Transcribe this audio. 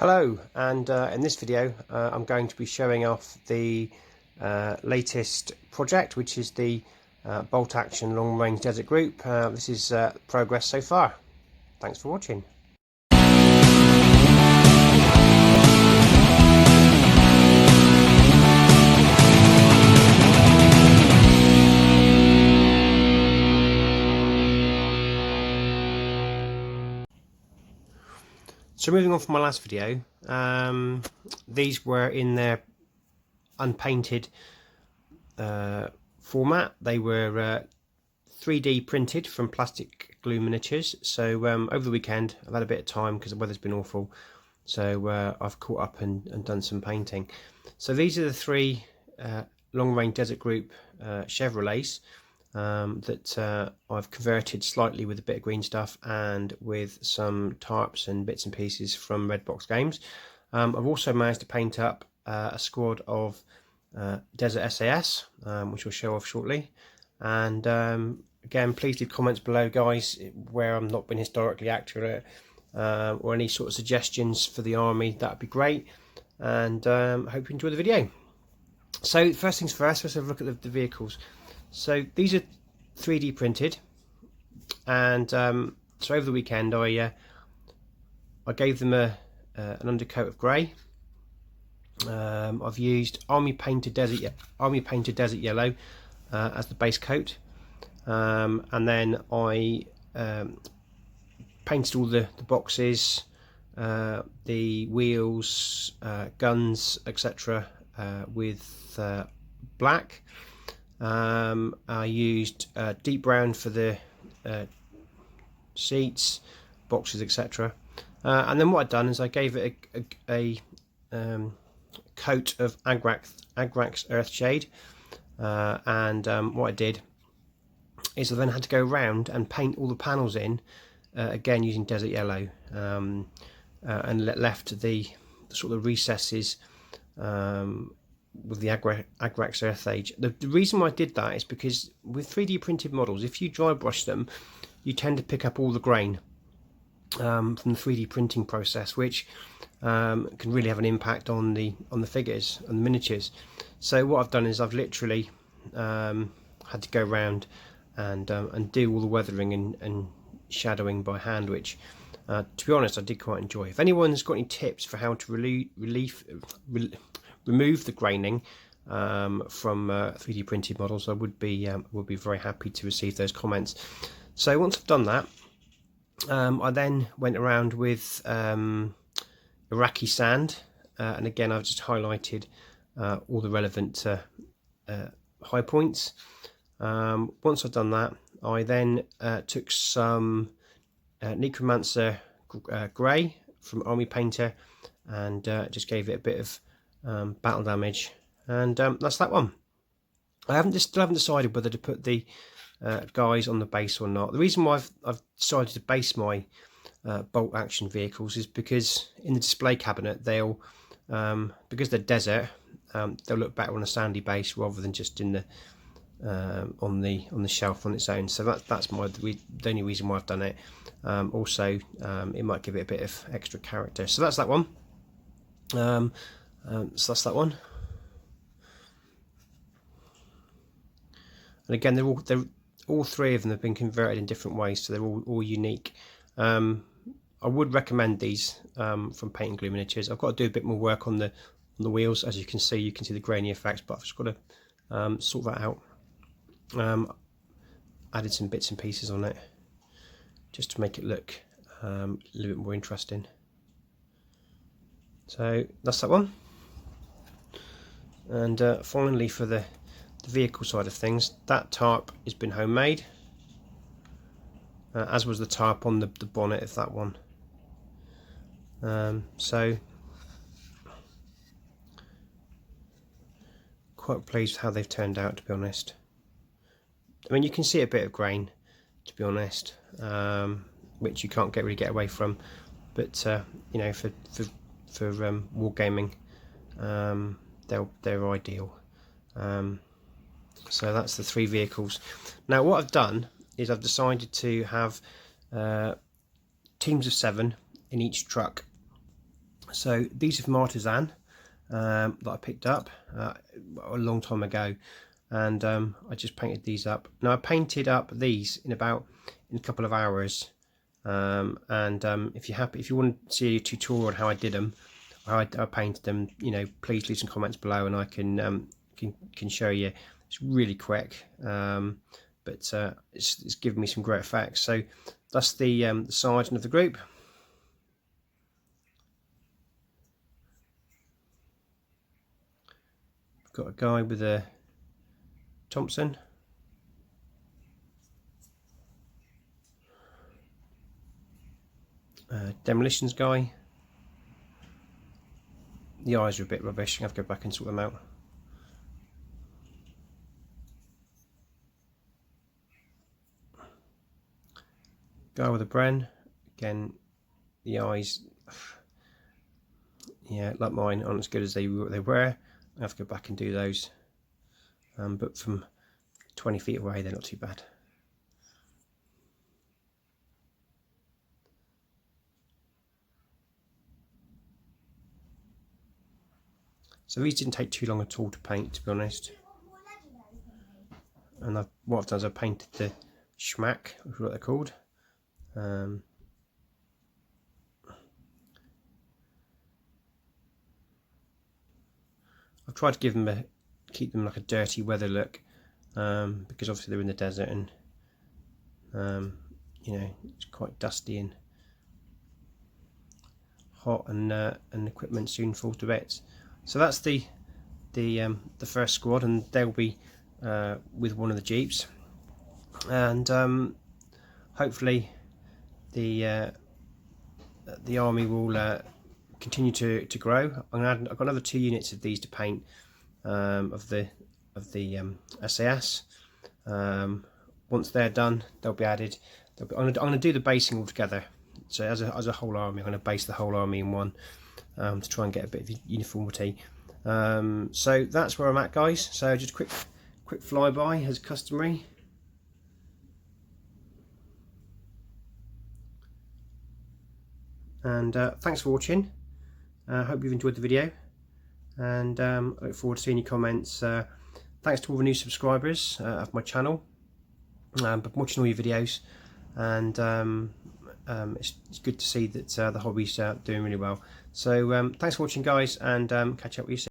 Hello, and in this video I'm going to be showing off the latest project, which is the bolt action long range desert group. This is progress so far. Thanks for watching. So moving on from my last video, these were in their unpainted format. They were 3D printed from plastic glue miniatures. So over the weekend I've had a bit of time because the weather's been awful, so I've caught up and done some painting. So these are the three long range desert group Chevrolets that I've converted slightly with a bit of green stuff and with some tarps and bits and pieces from Redbox Games. I've also managed to paint up a squad of Desert SAS, which we'll show off shortly. And again, please leave comments below, guys, where I'm not been historically accurate, or any sort of suggestions for the army. That'd be great. And hope you enjoy the video. So first things first, let's have a look at the vehicles. So these are 3D printed, and so over the weekend I gave them an undercoat of grey. I've used army painted desert yellow as the base coat, and then I painted all the boxes, the wheels, guns, etc. With black. I used deep brown for the seats, boxes, etc. And then what I've done is I gave it a coat of Agrax Earthshade, and what I did is I then had to go around and paint all the panels in again using desert yellow, and left the sort of recesses with the Agrax Earthshade. The reason why I did that is because with 3D printed models, if you dry brush them, you tend to pick up all the grain from the 3D printing process, which can really have an impact on the figures and the miniatures. So what I've done is I've literally had to go around and do all the weathering and shadowing by hand, which to be honest I did quite enjoy. If anyone's got any tips for how to remove the graining from 3D printed models, I would be very happy to receive those comments. So once I've done that, I then went around with Iraqi sand, and again I've just highlighted all the relevant high points. Once I've done that, I then took some Necromancer grey from Army Painter and just gave it a bit of battle damage, and that's that one. I still haven't decided whether to put the guys on the base or not. The reason why I've decided to base my bolt action vehicles is because in the display cabinet they'll because they're desert, they'll look better on a sandy base rather than just in the on the shelf on its own. So that's the only reason why I've done it. Also it might give it a bit of extra character. So that's that one. So that's that one. And again, they're all three of them have been converted in different ways, so they're all unique. I would recommend these from Paint and Glue Miniatures. I've got to do a bit more work on the wheels. As you can see the grainy effects, but I've just got to sort that out. Added some bits and pieces on it just to make it look a little bit more interesting. So that's that one. And finally, for the vehicle side of things, that tarp has been homemade, as was the tarp on the bonnet of that one. So quite pleased with how they've turned out, to be honest. I mean, you can see a bit of grain, to be honest, which you can't really get away from, but you know, for wargaming, they're ideal. So that's the three vehicles. Now what I've done is I've decided to have teams of 7 in each truck, So these are from Atizan that I picked up a long time ago, and I just painted these up. Now I painted up these in a couple of hours, if you want to see a tutorial on how I did them, how I painted them, you know, please leave some comments below and I can show you. It's really quick, but it's given me some great effects. So that's the sergeant of the group. Got a guy with a Thompson, demolitions guy. The eyes are a bit rubbish, I have to go back and sort them out. Guy with a Bren, again the eyes, yeah, like mine, aren't as good as they were. I have to go back and do those, but from 20 feet away they're not too bad. So these didn't take too long at all to paint, to be honest. And what I've done is I've painted the schmack, which is what they're called. I've tried to keep them like a dirty weather look, because obviously they're in the desert and you know, it's quite dusty and hot, and equipment soon falls to bits. So that's the first squad, and they'll be with one of the jeeps, and hopefully the army will continue to grow. I've got another 2 units of these to paint, of the SAS. Once they're done, they'll be added. I'm going to do the basing all together. So as a whole army, I'm going to base the whole army in one, to try and get a bit of uniformity. So that's where I'm at, guys. So just quick flyby as customary. And thanks for watching. I hope you've enjoyed the video, and I look forward to seeing your comments. Thanks to all the new subscribers of my channel, but watching all your videos, and it's good to see that the hobby's doing really well. So thanks for watching, guys, and catch up with you soon.